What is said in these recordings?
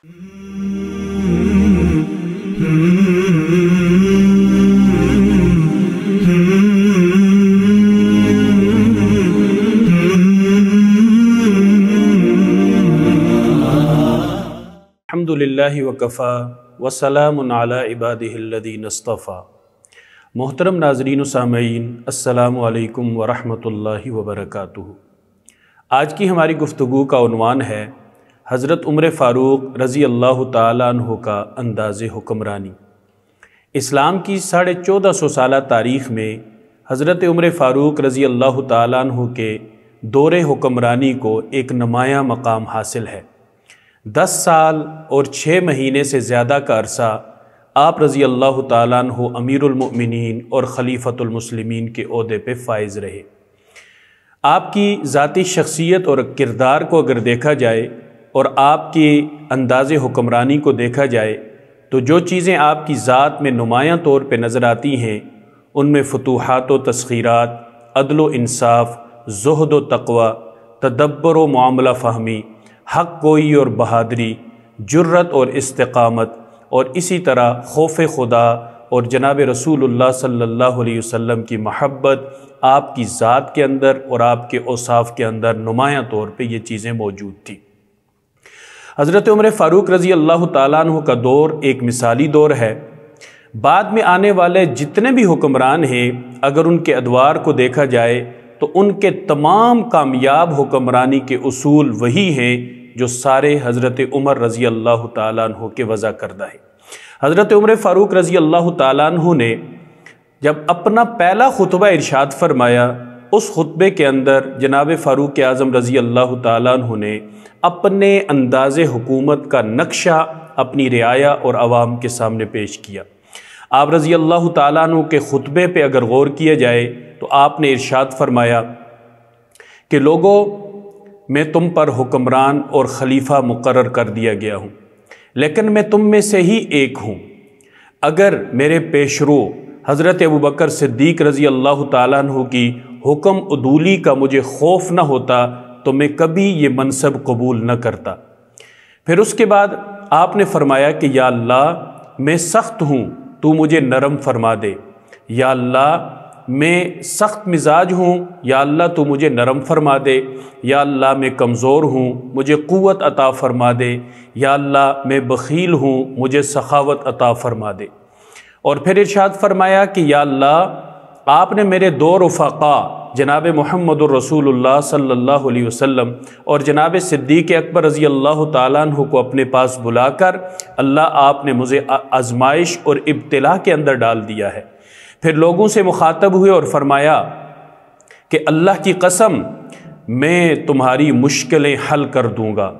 الحمدللہ وکفا وسلام علی عبادہ الذین اصطفیٰ۔ محترم ناظرین و سامعین، السلام علیکم ورحمۃ اللہ وبرکاتہ۔ آج کی ہماری گفتگو کا عنوان ہے حضرت عمر فاروق رضی اللہ تعالیٰ عنہ کا انداز حکمرانی۔ اسلام کی 1450 سالہ تاریخ میں حضرت عمر فاروق رضی اللہ تعالیٰ عنہ کے دور حکمرانی کو ایک نمایاں مقام حاصل ہے۔ 10 سال اور 6 مہینے سے زیادہ کا عرصہ آپ رضی اللہ تعالیٰ عنہ امیر المؤمنین اور خلیفۃ المسلمین کے عہدے پہ فائز رہے۔ آپ کی ذاتی شخصیت اور کردار کو اگر دیکھا جائے اور آپ کے انداز حکمرانی کو دیکھا جائے تو جو چیزیں آپ کی ذات میں نمایاں طور پہ نظر آتی ہیں ان میں فتوحات و تسخیرات، عدل و انصاف، زہد و تقوی، تدبر و معاملہ فہمی، حق گوئی اور بہادری، جرت اور استقامت، اور اسی طرح خوف خدا اور جناب رسول اللہ صلی اللہ علیہ وسلم کی محبت آپ کی ذات کے اندر اور آپ کے اوصاف کے اندر نمایاں طور پہ یہ چیزیں موجود تھیں۔ حضرت عمر فاروق رضی اللہ تعالیٰ عنہ کا دور ایک مثالی دور ہے۔ بعد میں آنے والے جتنے بھی حکمران ہیں اگر ان کے ادوار کو دیکھا جائے تو ان کے تمام کامیاب حکمرانی کے اصول وہی ہیں جو سارے حضرت عمر رضی اللہ تعالیٰ عنہ کے وضع کردہ ہیں۔ حضرت عمر فاروق رضی اللہ تعالیٰ عنہ نے جب اپنا پہلا خطبہ ارشاد فرمایا، اس خطبے کے اندر جناب فاروق اعظم رضی اللہ تعالیٰ عنہ نے اپنے انداز حکومت کا نقشہ اپنی رعایا اور عوام کے سامنے پیش کیا۔ آپ رضی اللہ تعالیٰ عنہ کے خطبے پہ اگر غور کیا جائے تو آپ نے ارشاد فرمایا کہ لوگو، میں تم پر حکمران اور خلیفہ مقرر کر دیا گیا ہوں، لیکن میں تم میں سے ہی ایک ہوں۔ اگر میرے پیشرو حضرت ابوبکر صدیق رضی اللہ تعالیٰ عنہ کی حکم عدولی کا مجھے خوف نہ ہوتا تو میں کبھی یہ منصب قبول نہ کرتا۔ پھر اس کے بعد آپ نے فرمایا کہ یا اللہ، میں سخت ہوں، تو مجھے نرم فرما دے۔ یا اللہ، میں سخت مزاج ہوں، یا اللہ تو مجھے نرم فرما دے۔ یا اللہ، میں کمزور ہوں، مجھے قوت عطا فرما دے۔ یا اللہ، میں بخیل ہوں، مجھے سخاوت عطا فرما دے۔ اور پھر ارشاد فرمایا کہ یا اللہ، آپ نے میرے 2 رفقا جناب محمد الرسول اللہ صلی اللہ علیہ وسلم اور جناب صدیق اکبر رضی اللہ تعالیٰ عنہ کو اپنے پاس بلا کر اللہ آپ نے مجھے آزمائش اور ابتلا کے اندر ڈال دیا ہے۔ پھر لوگوں سے مخاطب ہوئے اور فرمایا کہ اللہ کی قسم، میں تمہاری مشکلیں حل کر دوں گا۔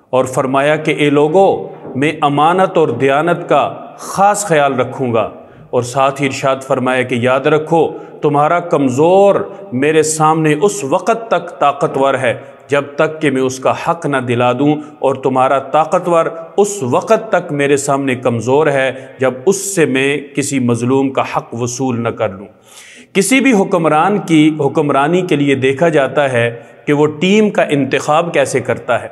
اور فرمایا کہ اے لوگو، میں امانت اور دیانت کا خاص خیال رکھوں گا۔ اور ساتھ ہی ارشاد فرمایا کہ یاد رکھو، تمہارا کمزور میرے سامنے اس وقت تک طاقتور ہے جب تک کہ میں اس کا حق نہ دلا دوں، اور تمہارا طاقتور اس وقت تک میرے سامنے کمزور ہے جب اس سے میں کسی مظلوم کا حق وصول نہ کر لوں۔ کسی بھی حکمران کی حکمرانی کے لیے دیکھا جاتا ہے کہ وہ ٹیم کا انتخاب کیسے کرتا ہے۔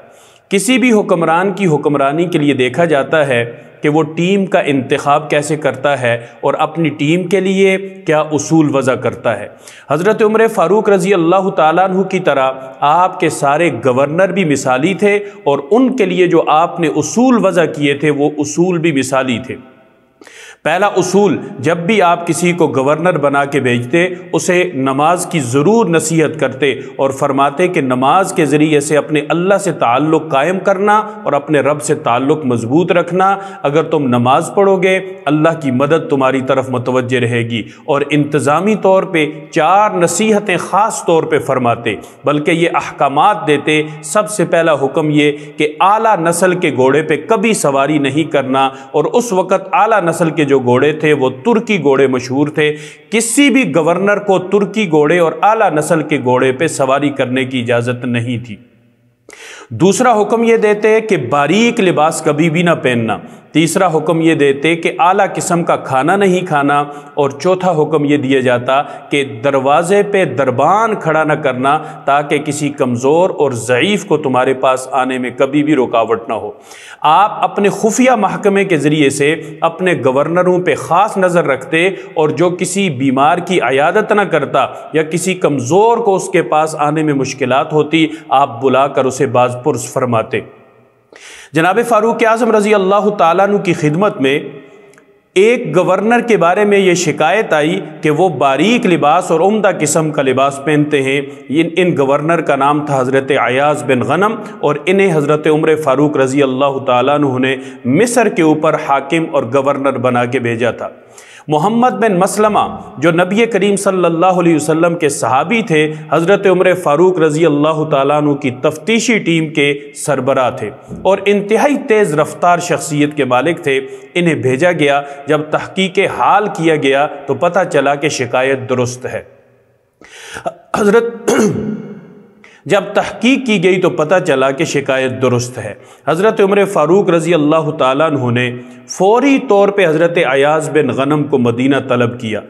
کسی بھی حکمران کی حکمرانی کے لیے دیکھا جاتا ہے کہ وہ ٹیم کا انتخاب کیسے کرتا ہے اور اپنی ٹیم کے لیے کیا اصول وضع کرتا ہے۔ حضرت عمر فاروق رضی اللہ تعالیٰ عنہ کی طرح آپ کے سارے گورنر بھی مثالی تھے، اور ان کے لیے جو آپ نے اصول وضع کیے تھے وہ اصول بھی مثالی تھے۔ پہلا اصول، جب بھی آپ کسی کو گورنر بنا کے بھیجتے اسے نماز کی ضرور نصیحت کرتے اور فرماتے کہ نماز کے ذریعے سے اپنے اللہ سے تعلق قائم کرنا اور اپنے رب سے تعلق مضبوط رکھنا۔ اگر تم نماز پڑھو گے اللہ کی مدد تمہاری طرف متوجہ رہے گی۔ اور انتظامی طور پہ 4 نصیحتیں خاص طور پہ فرماتے، بلکہ یہ احکامات دیتے۔ سب سے پہلا حکم یہ کہ اعلیٰ نسل کے گھوڑے پہ کبھی سواری نہیں کرنا، اور اس وقت اعلیٰ نسل کے جو گھوڑے تھے وہ ترکی گھوڑے مشہور تھے۔ کسی بھی گورنر کو ترکی گھوڑے اور اعلیٰ نسل کے گھوڑے پہ سواری کرنے کی اجازت نہیں تھی۔ دوسرا حکم یہ دیتے کہ باریک لباس کبھی بھی نہ پہننا، تیسرا حکم یہ دیتے کہ اعلیٰ قسم کا کھانا نہیں کھانا، اور چوتھا حکم یہ دیا جاتا کہ دروازے پہ دربان کھڑا نہ کرنا تاکہ کسی کمزور اور ضعیف کو تمہارے پاس آنے میں کبھی بھی رکاوٹ نہ ہو۔ آپ اپنے خفیہ محکمے کے ذریعے سے اپنے گورنروں پہ خاص نظر رکھتے، اور جو کسی بیمار کی عیادت نہ کرتا یا کسی کمزور کو اس کے پاس آنے میں مشکلات ہوتی، آپ بلا کر اسے باز پرس فرماتے۔ جناب فاروق اعظم رضی اللہ تعالیٰ عنہ کی خدمت میں ایک گورنر کے بارے میں یہ شکایت آئی کہ وہ باریک لباس اور عمدہ قسم کا لباس پہنتے ہیں۔ ان گورنر کا نام تھا حضرت عیاض بن غنم، اور انہیں حضرت عمر فاروق رضی اللہ تعالیٰ عنہ نے مصر کے اوپر حاکم اور گورنر بنا کے بھیجا تھا۔ محمد بن مسلمہ جو نبی کریم صلی اللہ علیہ وسلم کے صحابی تھے، حضرت عمر فاروق رضی اللہ تعالیٰ عنہ کی تفتیشی ٹیم کے سربراہ تھے اور انتہائی تیز رفتار شخصیت کے مالک تھے۔ انہیں بھیجا گیا، جب تحقیق حال کیا گیا تو پتہ چلا کہ شکایت درست ہے۔ جب تحقیق کی گئی تو پتہ چلا کہ شکایت درست ہے۔ حضرت عمر فاروق رضی اللہ تعالیٰ عنہ نے فوری طور پہ حضرت عیاض بن غنم کو مدینہ طلب کیا،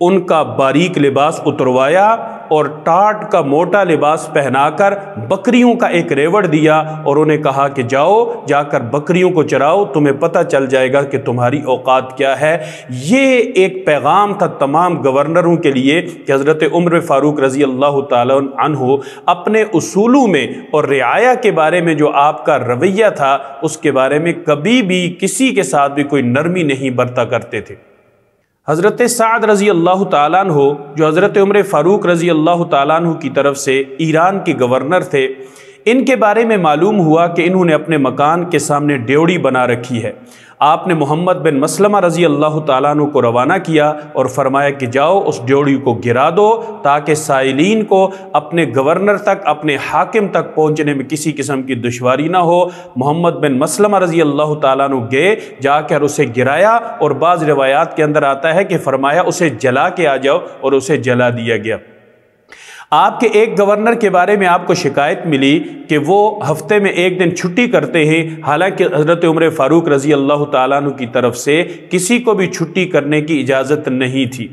ان کا باریک لباس اتروایا اور ٹاٹ کا موٹا لباس پہنا کر بکریوں کا ایک ریوڑ دیا، اور انہیں کہا کہ جاؤ جا کر بکریوں کو چراؤ، تمہیں پتہ چل جائے گا کہ تمہاری اوقات کیا ہے۔ یہ ایک پیغام تھا تمام گورنروں کے لیے کہ حضرت عمر فاروق رضی اللہ تعالیٰ عنہ اپنے اصولوں میں اور رعایا کے بارے میں جو آپ کا رویہ تھا، اس کے بارے میں کبھی بھی کسی کے ساتھ بھی کوئی نرمی نہیں برتا کرتے تھے۔ حضرت سعد رضی اللہ تعالیٰ عنہ جو حضرت عمر فاروق رضی اللہ تعالیٰ عنہ کی طرف سے ایران کے گورنر تھے، ان کے بارے میں معلوم ہوا کہ انہوں نے اپنے مکان کے سامنے ڈیوڑی بنا رکھی ہے۔ آپ نے محمد بن مسلمہ رضی اللہ تعالیٰ عنہ کو روانہ کیا اور فرمایا کہ جاؤ اس ڈیوڑی کو گرا دو تاکہ سائلین کو اپنے گورنر تک، اپنے حاکم تک پہنچنے میں کسی قسم کی دشواری نہ ہو۔ محمد بن مسلمہ رضی اللہ تعالیٰ عنہ گئے، جا کر اسے گرایا، اور بعض روایات کے اندر آتا ہے کہ فرمایا اسے جلا کے آ جاؤ، اور اسے جلا دیا گیا۔ آپ کے ایک گورنر کے بارے میں آپ کو شکایت ملی کہ وہ ہفتے میں ایک دن چھٹی کرتے ہیں، حالانکہ حضرت عمر فاروق رضی اللہ تعالیٰ عنہ کی طرف سے کسی کو بھی چھٹی کرنے کی اجازت نہیں تھی۔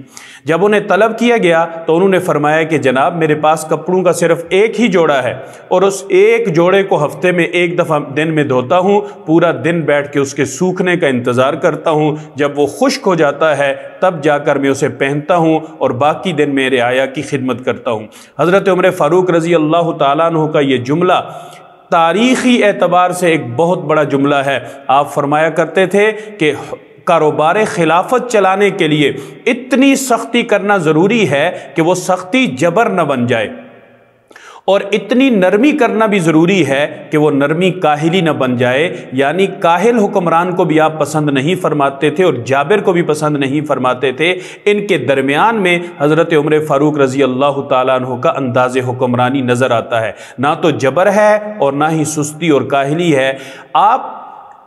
جب انہیں طلب کیا گیا تو انہوں نے فرمایا کہ جناب میرے پاس کپڑوں کا صرف ایک ہی جوڑا ہے، اور اس ایک جوڑے کو ہفتے میں ایک دفعہ دن میں دھوتا ہوں، پورا دن بیٹھ کے اس کے سوکھنے کا انتظار کرتا ہوں، جب وہ خشک ہو جاتا ہے تب جا کر میں اسے پہنتا ہوں، اور باقی دن میں رعایا کی خدمت کرتا ہوں۔ حضرت عمر فاروق رضی اللہ تعالیٰ عنہ کا یہ جملہ تاریخی اعتبار سے ایک بہت بڑا جملہ ہے۔ آپ فرمایا کرتے تھے کہ کاروبار خلافت چلانے کے لیے اتنی سختی کرنا ضروری ہے کہ وہ سختی جبر نہ بن جائے، اور اتنی نرمی کرنا بھی ضروری ہے کہ وہ نرمی کاہلی نہ بن جائے۔ یعنی کاہل حکمران کو بھی آپ پسند نہیں فرماتے تھے اور جابر کو بھی پسند نہیں فرماتے تھے۔ ان کے درمیان میں حضرت عمر فاروق رضی اللہ تعالیٰ عنہ کا انداز حکمرانی نظر آتا ہے، نہ تو جبر ہے اور نہ ہی سستی اور کاہلی ہے۔ آپ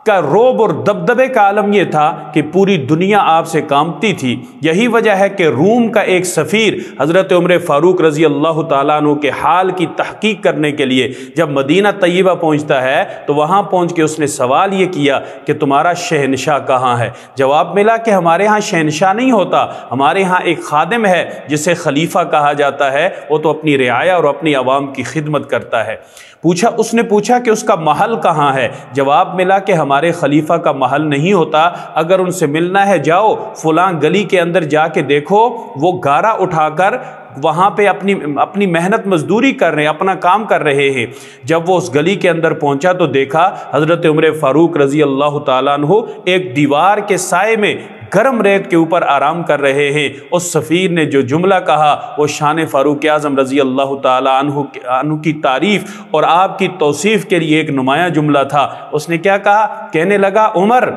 کا روب اور دبدبے کا عالم یہ تھا کہ پوری دنیا آپ سے کانپتی تھی۔ یہی وجہ ہے کہ روم کا ایک سفیر حضرت عمر فاروق رضی اللہ تعالیٰ عنہ کے حال کی تحقیق کرنے کے لیے جب مدینہ طیبہ پہنچتا ہے تو وہاں پہنچ کے اس نے سوال یہ کیا کہ تمہارا شہنشاہ کہاں ہے؟ جواب ملا کہ ہمارے ہاں شہنشاہ نہیں ہوتا، ہمارے ہاں ایک خادم ہے جسے خلیفہ کہا جاتا ہے، وہ تو اپنی رعایا اور اپنی عوام کی خدمت کرتا ہے۔ اس نے پوچھا کہ اس کا محل کہاں ہے؟ جواب ملا کہ ہمارے خلیفہ کا محل نہیں ہوتا، اگر ان سے ملنا ہے جاؤ فلاں گلی کے اندر جا کے دیکھو، وہ گارا اٹھا کر وہاں پہ اپنی محنت مزدوری کر رہے ہیں، اپنا کام کر رہے ہیں۔ جب وہ اس گلی کے اندر پہنچا تو دیکھا حضرت عمر فاروق رضی اللہ تعالیٰ عنہ ایک دیوار کے سائے میں گرم ریت کے اوپر آرام کر رہے ہیں۔ اس سفیر نے جو جملہ کہا وہ شان فاروق اعظم رضی اللہ تعالیٰ عنہ کی تعریف اور آپ کی توصیف کے لیے ایک نمایاں جملہ تھا۔ اس نے کیا کہا؟ کہنے لگا عمر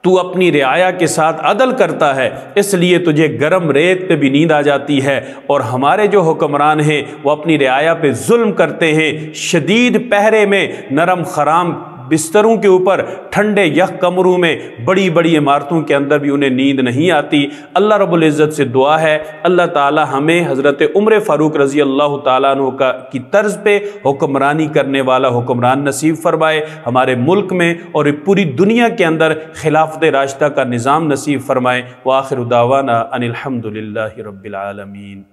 تو اپنی رعایا کے ساتھ عدل کرتا ہے، اس لیے تجھے گرم ریت پہ بھی نیند آ جاتی ہے، اور ہمارے جو حکمران ہیں وہ اپنی رعایا پہ ظلم کرتے ہیں، شدید پہرے میں نرم خرام بستروں کے اوپر ٹھنڈے یخ کمروں میں بڑی بڑی عمارتوں کے اندر بھی انہیں نیند نہیں آتی۔ اللہ رب العزت سے دعا ہے اللہ تعالی ہمیں حضرت عمر فاروق رضی اللہ تعالیٰ عنہ کی طرز پہ حکمرانی کرنے والا حکمران نصیب فرمائے، ہمارے ملک میں اور پوری دنیا کے اندر خلافت راشدہ کا نظام نصیب فرمائے۔ وآخر دعوانا ان الحمد للہ رب العالمین۔